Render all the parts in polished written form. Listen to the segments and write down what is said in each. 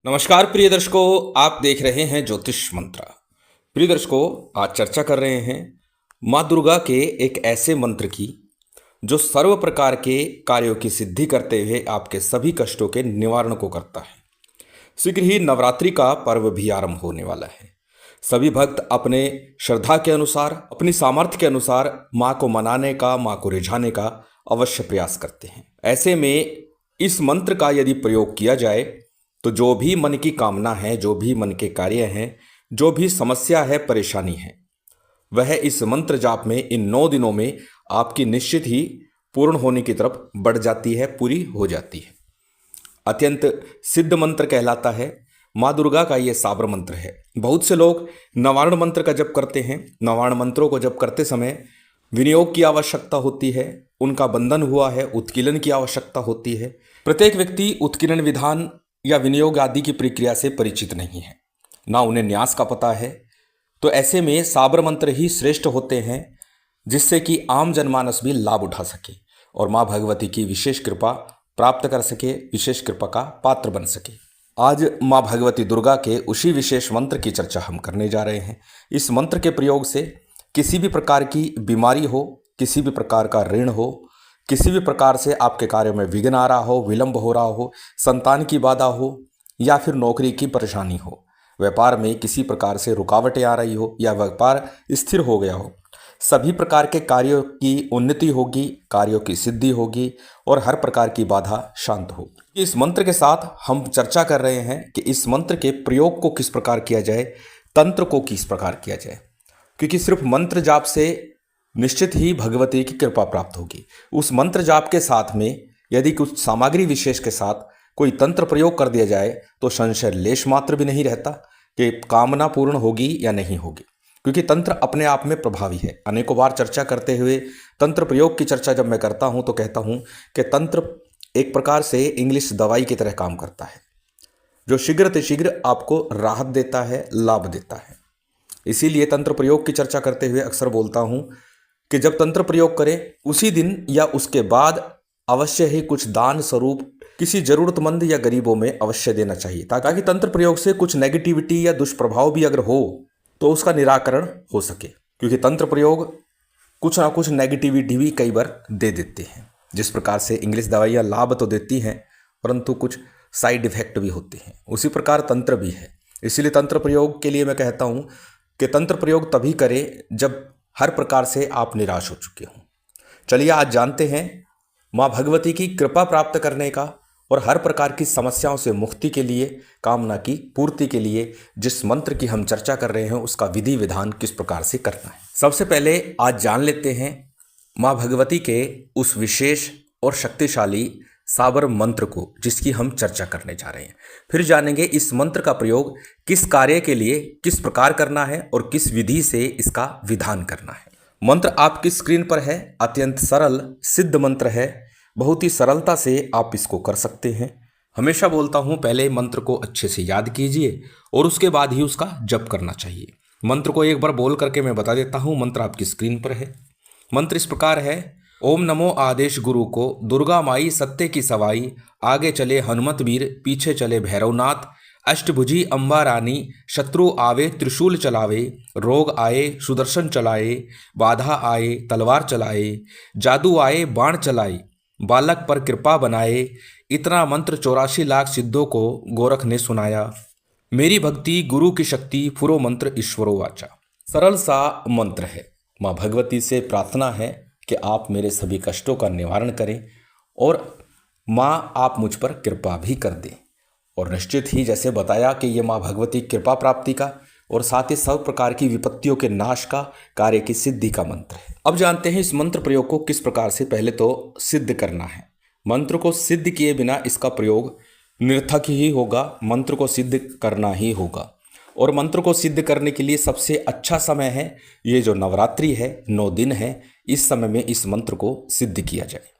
नमस्कार प्रिय दर्शकों, आप देख रहे हैं ज्योतिष मंत्र। प्रिय दर्शकों, आज चर्चा कर रहे हैं माँ दुर्गा के एक ऐसे मंत्र की जो सर्व प्रकार के कार्यों की सिद्धि करते हुए आपके सभी कष्टों के निवारण को करता है। शीघ्र ही नवरात्रि का पर्व भी आरंभ होने वाला है। सभी भक्त अपने श्रद्धा के अनुसार, अपनी सामर्थ्य के अनुसार माँ को मनाने का, माँ को रिझाने का अवश्य प्रयास करते हैं। ऐसे में इस मंत्र का यदि प्रयोग किया जाए तो जो भी मन की कामना है, जो भी मन के कार्य हैं, जो भी समस्या है, परेशानी है, वह इस मंत्र जाप में इन 9 दिनों में आपकी निश्चित ही पूर्ण होने की तरफ बढ़ जाती है, पूरी हो जाती है। अत्यंत सिद्ध मंत्र कहलाता है। माँ दुर्गा का ये साबर मंत्र है। बहुत से लोग नवार्ण मंत्र का जप करते हैं। नवार्ण मंत्रों को जप करते समय विनियोग की आवश्यकता होती है, उनका बंधन हुआ है, उत्कीलन की आवश्यकता होती है। प्रत्येक व्यक्ति उत्कीलन विधान या विनियोग आदि की प्रक्रिया से परिचित नहीं है, ना उन्हें न्यास का पता है। तो ऐसे में साबर मंत्र ही श्रेष्ठ होते हैं, जिससे कि आम जनमानस भी लाभ उठा सके और माँ भगवती की विशेष कृपा प्राप्त कर सके, विशेष कृपा का पात्र बन सके। आज माँ भगवती दुर्गा के उसी विशेष मंत्र की चर्चा हम करने जा रहे हैं। इस मंत्र के प्रयोग से किसी भी प्रकार की बीमारी हो, किसी भी प्रकार का ऋण हो, किसी भी प्रकार से आपके कार्यों में विघ्न आ रहा हो, विलंब हो रहा हो, संतान की बाधा हो या फिर नौकरी की परेशानी हो, व्यापार में किसी प्रकार से रुकावटें आ रही हो या व्यापार स्थिर हो गया हो, सभी प्रकार के कार्यों की उन्नति होगी, कार्यों की सिद्धि होगी और हर प्रकार की बाधा शांत होगी। इस मंत्र के साथ हम चर्चा कर रहे हैं कि इस मंत्र के प्रयोग को किस प्रकार किया जाए, तंत्र को किस प्रकार किया जाए, क्योंकि सिर्फ मंत्र जाप से निश्चित ही भगवती की कृपा प्राप्त होगी। उस मंत्र जाप के साथ में यदि कुछ सामग्री विशेष के साथ कोई तंत्र प्रयोग कर दिया जाए तो संशय लेश मात्र भी नहीं रहता कि कामना पूर्ण होगी या नहीं होगी, क्योंकि तंत्र अपने आप में प्रभावी है। अनेकों बार चर्चा करते हुए तंत्र प्रयोग की चर्चा जब मैं करता हूं तो कहता हूं कि तंत्र एक प्रकार से इंग्लिश दवाई की तरह काम करता है, जो शीघ्र आपको राहत देता है, लाभ देता है। इसीलिए तंत्र प्रयोग की चर्चा करते हुए अक्सर बोलता हूं कि जब तंत्र प्रयोग करें उसी दिन या उसके बाद अवश्य ही कुछ दान स्वरूप किसी जरूरतमंद या गरीबों में अवश्य देना चाहिए, ताकि तंत्र प्रयोग से कुछ नेगेटिविटी या दुष्प्रभाव भी अगर हो तो उसका निराकरण हो सके। क्योंकि तंत्र प्रयोग कुछ ना कुछ नेगेटिविटी भी कई बार दे देते हैं। जिस प्रकार से इंग्लिश दवाइयाँ लाभ तो देती हैं परंतु कुछ साइड इफेक्ट भी होते हैं, उसी प्रकार तंत्र भी है। इसीलिए तंत्र प्रयोग के लिए मैं कहता हूँ कि तंत्र प्रयोग तभी करें जब हर प्रकार से आप निराश हो चुके हों। चलिए आज जानते हैं माँ भगवती की कृपा प्राप्त करने का और हर प्रकार की समस्याओं से मुक्ति के लिए, कामना की पूर्ति के लिए जिस मंत्र की हम चर्चा कर रहे हैं उसका विधि विधान किस प्रकार से करना है। सबसे पहले आज जान लेते हैं माँ भगवती के उस विशेष और शक्तिशाली साबर मंत्र को जिसकी हम चर्चा करने जा रहे हैं। फिर जानेंगे इस मंत्र का प्रयोग किस कार्य के लिए किस प्रकार करना है और किस विधि से इसका विधान करना है। मंत्र आपकी स्क्रीन पर है। अत्यंत सरल सिद्ध मंत्र है, बहुत ही सरलता से आप इसको कर सकते हैं। हमेशा बोलता हूँ पहले मंत्र को अच्छे से याद कीजिए और उसके बाद ही उसका जप करना चाहिए। मंत्र को एक बार बोल करके मैं बता देता हूँ। मंत्र आपकी स्क्रीन पर है। मंत्र इस प्रकार है। ओम नमो आदेश गुरु को, दुर्गा माई सत्य की सवाई, आगे चले हनुमत वीर, पीछे चले भैरवनाथ, अष्टभुजी अम्बा रानी, शत्रु आवे त्रिशूल चलावे, रोग आए सुदर्शन चलाए, बाधा आए तलवार चलाए, जादू आए बाण चलाए, बालक पर कृपा बनाए, इतना मंत्र 84 लाख सिद्धों को गोरख ने सुनाया, मेरी भक्ति गुरु की शक्ति, फुरो मंत्र ईश्वरो वाचा। सरल सा मंत्र है। माँ भगवती से प्रार्थना है कि आप मेरे सभी कष्टों का निवारण करें और माँ आप मुझ पर कृपा भी कर दें। और निश्चित ही जैसे बताया कि ये माँ भगवती कृपा प्राप्ति का और साथ ही सब प्रकार की विपत्तियों के नाश का, कार्य की सिद्धि का मंत्र है। अब जानते हैं इस मंत्र प्रयोग को किस प्रकार से पहले तो सिद्ध करना है। मंत्र को सिद्ध किए बिना इसका प्रयोग निरर्थक ही होगा। मंत्र को सिद्ध करना ही होगा और मंत्र को सिद्ध करने के लिए सबसे अच्छा समय है ये जो नवरात्रि है, 9 दिन है, इस समय में इस मंत्र को सिद्ध किया जाए।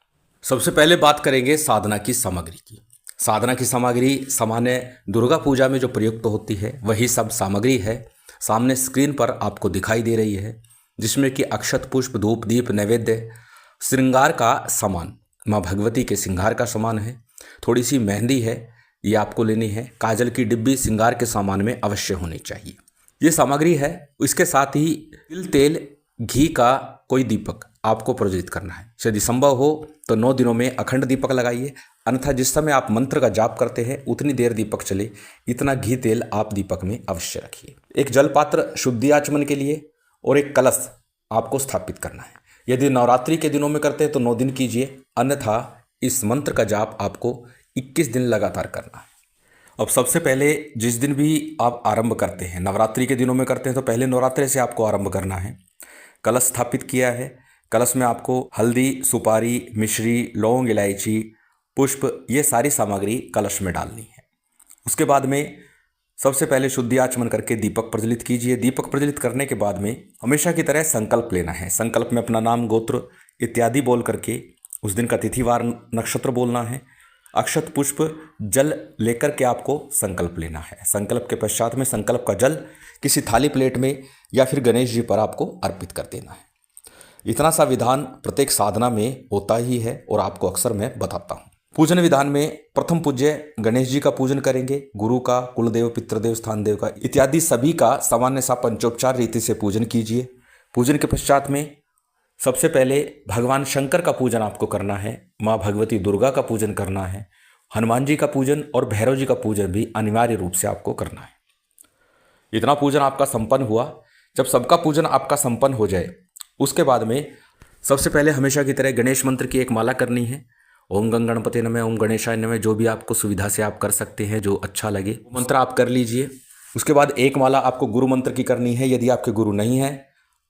सबसे पहले बात करेंगे साधना की सामग्री की। साधना की सामग्री सामान्य दुर्गा पूजा में जो प्रयुक्त होती है वही सब सामग्री है। सामने स्क्रीन पर आपको दिखाई दे रही है, जिसमें कि अक्षत, पुष्प, धूप, दीप, नैवेद्य, श्रृंगार का सामान, माँ भगवती के श्रृंगार का सामान है। थोड़ी सी मेहंदी है, ये आपको लेनी है। काजल की डिब्बी श्रृंगार के सामान में अवश्य होनी चाहिए। ये सामग्री है। इसके साथ ही तिल, तेल, घी का कोई दीपक आपको प्रज्वलित करना है। यदि संभव हो तो 9 दिनों में अखंड दीपक लगाइए, अन्यथा जिस समय आप मंत्र का जाप करते हैं उतनी देर दीपक चले, इतना घी तेल आप दीपक में अवश्य रखिए। एक जल पात्र शुद्धि आचमन के लिए और एक कलश आपको स्थापित करना है। यदि नवरात्रि के दिनों में करते हैं तो 9 दिन कीजिए, अन्यथा इस मंत्र का जाप आपको 21 दिन लगातार करना है। अब सबसे पहले जिस दिन भी आप आरंभ करते हैं, नवरात्रि के दिनों में करते हैं तो पहले नवरात्रि से आपको आरंभ करना है। कलश स्थापित किया है। कलश में आपको हल्दी, सुपारी, मिश्री, लौंग, इलायची, पुष्प, ये सारी सामग्री कलश में डालनी है। उसके बाद में सबसे पहले शुद्धि आचमन करके दीपक प्रज्वलित कीजिए। दीपक प्रज्वलित करने के बाद में हमेशा की तरह संकल्प लेना है। संकल्प में अपना नाम, गोत्र इत्यादि बोल करके उस दिन का तिथिवार, नक्षत्र बोलना है। अक्षत, पुष्प, जल लेकर के आपको संकल्प लेना है। संकल्प के पश्चात में संकल्प का जल किसी थाली प्लेट में या फिर गणेश जी पर आपको अर्पित कर देना है। इतना सा विधान प्रत्येक साधना में होता ही है और आपको अक्सर मैं बताता हूँ। पूजन विधान में प्रथम पूज्य गणेश जी का पूजन करेंगे, गुरु का, कुलदेव, पितृदेव, स्थान देव का इत्यादि सभी का सामान्य सा पंचोपचार रीति से पूजन कीजिए। पूजन के पश्चात में सबसे पहले भगवान शंकर का पूजन आपको करना है, माँ भगवती दुर्गा का पूजन करना है, हनुमान जी का पूजन और भैरव जी का पूजन भी अनिवार्य रूप से आपको करना है। इतना पूजन आपका संपन्न हुआ। जब सबका पूजन आपका संपन्न हो जाए उसके बाद में सबसे पहले हमेशा की तरह गणेश मंत्र की एक माला करनी है। ओम गंग गणपति नमः, ओम गणेशाय नमः, जो भी आपको सुविधा से आप कर सकते हैं, जो अच्छा लगे मंत्र आप कर लीजिए। उसके बाद एक माला आपको गुरु मंत्र की करनी है। यदि आपके गुरु नहीं है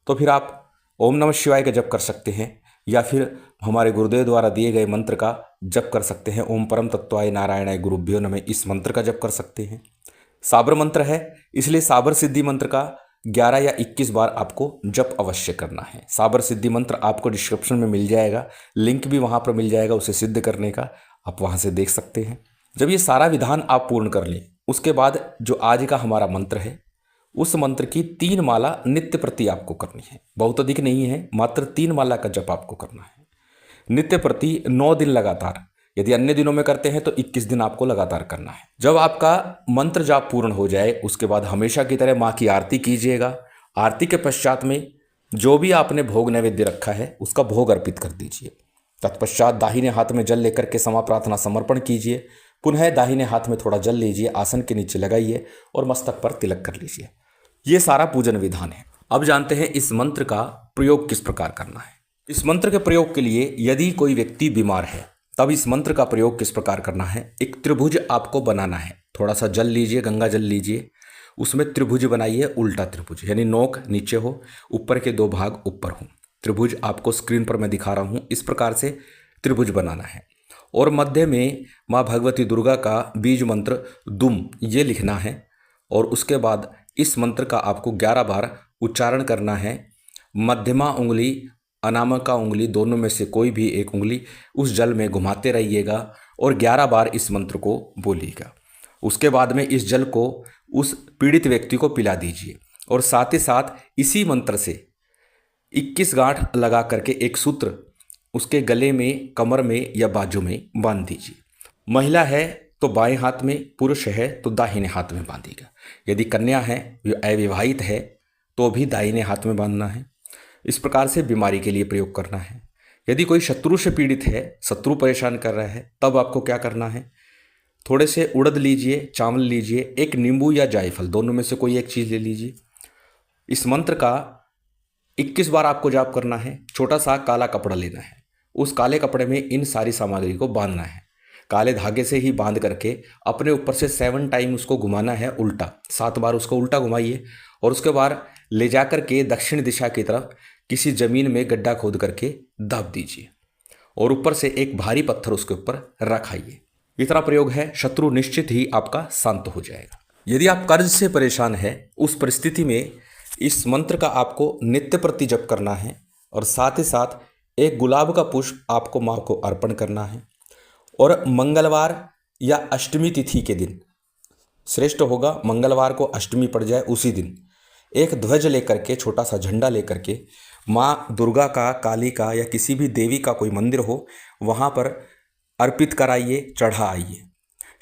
तो फिर आप ओम नमः शिवाय का जप कर सकते हैं या फिर हमारे गुरुदेव द्वारा दिए गए मंत्र का जप कर सकते हैं। ओम परम तत्वाय नारायणाय गुरुभ्यो नमः, इस मंत्र का जप कर सकते हैं। साबर मंत्र है, इसलिए साबर सिद्धि मंत्र का 11 या 21 बार आपको जप अवश्य करना है। साबर सिद्धि मंत्र आपको डिस्क्रिप्शन में मिल जाएगा, लिंक भी वहाँ पर मिल जाएगा, उसे सिद्ध करने का आप वहाँ से देख सकते हैं। जब ये सारा विधान आप पूर्ण कर लें उसके बाद जो आज का हमारा मंत्र है उस मंत्र की 3 माला नित्य प्रति आपको करनी है। बहुत अधिक नहीं है, मात्र 3 माला का जप आपको करना है नित्य प्रति 9 दिन लगातार। यदि अन्य दिनों में करते हैं तो 21 दिन आपको लगातार करना है। जब आपका मंत्र जाप पूर्ण हो जाए उसके बाद हमेशा की तरह माँ की आरती कीजिएगा। आरती के पश्चात में जो भी आपने भोग नैवेद्य रखा है उसका भोग अर्पित कर दीजिए। तत्पश्चात दाहिने हाथ में जल लेकर के समा प्रार्थना समर्पण कीजिए। पुनः दाहिने हाथ में थोड़ा जल लीजिए, आसन के नीचे लगाइए और मस्तक पर तिलक कर लीजिए। ये सारा पूजन विधान है। अब जानते हैं इस मंत्र का प्रयोग किस प्रकार करना है। इस मंत्र के प्रयोग के लिए यदि कोई व्यक्ति बीमार है तब इस मंत्र का प्रयोग किस प्रकार करना है। एक त्रिभुज आपको बनाना है। थोड़ा सा जल लीजिए, गंगा जल लीजिए, उसमें त्रिभुज बनाइए, उल्टा त्रिभुज, यानी नोक नीचे हो, ऊपर के 2 भाग ऊपर हो। त्रिभुज आपको स्क्रीन पर मैं दिखा रहा हूँ, इस प्रकार से त्रिभुज बनाना है। और मध्य में माँ भगवती दुर्गा का बीज मंत्र दुम ये लिखना है और उसके बाद इस मंत्र का आपको 11 बार उच्चारण करना है। मध्यमा उंगली, अनामिका उंगली, दोनों में से कोई भी एक उंगली उस जल में घुमाते रहिएगा और 11 बार इस मंत्र को बोलिएगा। उसके बाद में इस जल को उस पीड़ित व्यक्ति को पिला दीजिए और साथ ही साथ इसी मंत्र से 21 गांठ लगा करके एक सूत्र उसके गले में, कमर में या बाजू में बांध दीजिए। महिला है तो बाएं हाथ में, पुरुष है तो दाहिने हाथ में बांधेगा। यदि कन्या है, अविवाहित है तो भी दाहिने हाथ में बांधना है। इस प्रकार से बीमारी के लिए प्रयोग करना है। यदि कोई शत्रु से पीड़ित है, शत्रु परेशान कर रहा है, तब आपको क्या करना है, थोड़े से उड़द लीजिए, चावल लीजिए, एक नींबू या जायफल, दोनों में से कोई एक चीज़ ले लीजिए। इस मंत्र का 21 बार आपको जाप करना है। छोटा सा काला कपड़ा लेना है, उस काले कपड़े में इन सारी सामग्री को बांधना है। काले धागे से ही बांध करके अपने ऊपर से 7 टाइम उसको घुमाना है उल्टा, 7 बार उसको उल्टा घुमाइए और उसके बाद ले जा कर के दक्षिण दिशा की तरफ किसी ज़मीन में गड्ढा खोद करके दब दीजिए और ऊपर से एक भारी पत्थर उसके ऊपर रखाइए। इतना प्रयोग है, शत्रु निश्चित ही आपका शांत हो जाएगा। यदि आप कर्ज से परेशान है उस परिस्थिति में इस मंत्र का आपको नित्य प्रति जप करना है और साथ ही साथ एक गुलाब का पुष्प आपको माँ को अर्पण करना है। और मंगलवार या अष्टमी तिथि के दिन श्रेष्ठ होगा, मंगलवार को अष्टमी पड़ जाए उसी दिन एक ध्वज लेकर के, छोटा सा झंडा लेकर के माँ दुर्गा का, काली का या किसी भी देवी का कोई मंदिर हो वहाँ पर अर्पित कराइए, चढ़ा आइए।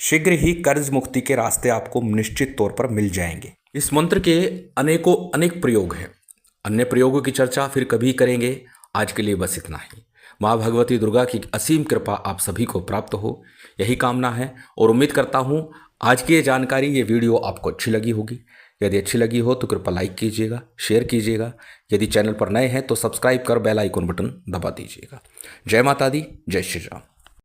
शीघ्र ही कर्ज मुक्ति के रास्ते आपको निश्चित तौर पर मिल जाएंगे। इस मंत्र के अनेकों अनेक प्रयोग हैं। अन्य प्रयोगों की चर्चा फिर कभी करेंगे। आज के लिए बस इतना ही। माँ भगवती दुर्गा की असीम कृपा आप सभी को प्राप्त हो, यही कामना है। और उम्मीद करता हूँ आज की ये जानकारी, ये वीडियो आपको अच्छी लगी होगी। यदि अच्छी लगी हो तो कृपया लाइक कीजिएगा, शेयर कीजिएगा। यदि चैनल पर नए हैं तो सब्सक्राइब कर बेल आइकन बटन दबा दीजिएगा। जय माता दी, जय श्री राम।